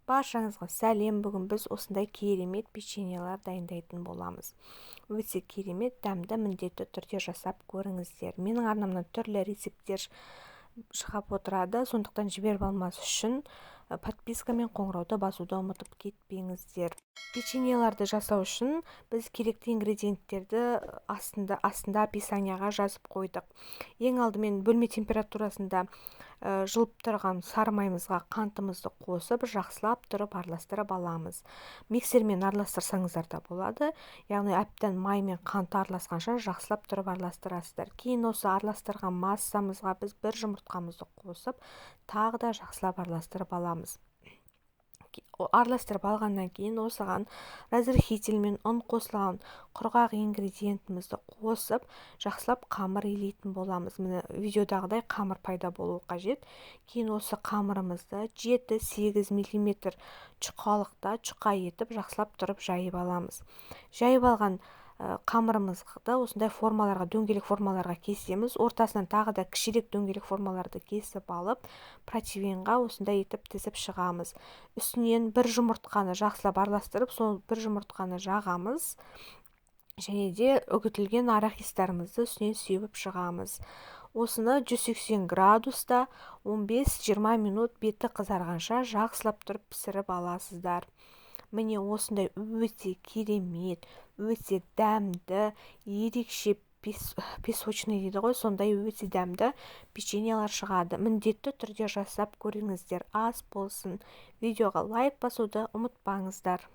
Баршаңызға сәлем. Бүгін біз осындай керемет печеньелар дайындайтын боламыз. Өте керемет, дәмді, міндетті түрде жасап көріңіздер. Менің арнамнан түрлі рецепттер шығып отырады, сондықтан жіберіп алмас үшін подписка мен қоңырауды басуды ұмытып кетпеңіздер. Печеньеларды жасау үшін біз керекті ингредиенттерді астында описанияға жазып қойдық. Ең алдымен бөлме температурасында жылып тұрған сары майымызға қантымызды қосып, жақсылап тұрып араластырып аламыз. Миксермен араластырсаңыздар да болады, яғни әбден май мен қанты араласқанша жақсылап тұрып араластырасыздар. Кейін осы араластырған массамызға біз бір жұмыртқамызды қосып, тағы да жақсылап араластырып аламыз. Араластырып алғаннан кейін осыған разрыхитель мен ұн қосылған құрғақ ингредиентімізді қосып, жақсылап қамыр илейтін боламыз. Міне видеодағыдай қамыр пайда болуы қажет. Кейін осы қамырымызды 7-8 мм жұқалықта жұқа етіп жақсылап тұрып жайып аламыз. Жайып алған қамырымызды осындай формаларға, дөңгелек формаларға кесеміз. Ортасынан тағы да кішірек дөңгелек формаларды кесіп алып, противеньға осындай етіп тізіп шығамыз. Үстінен бір жұмыртқаны жақсылап араластырып, сол бір жұмыртқаны жағамыз. Және де үгітілген арахистарымызды үстінен сеуіп шығамыз. Осыны 180 градуста 15-20 минут беті қызарғанша жақсылап тұрып пісіріп аласыздар. Міне осындай өте керемет, өте дәмді, ерекше песочный дейді ғой, сондай өте дәмді печеньелар шығады. Міндетті түрде жасап көріңіздер, ас болсын. Видеоға лайк басуды ұмытпаңыздар.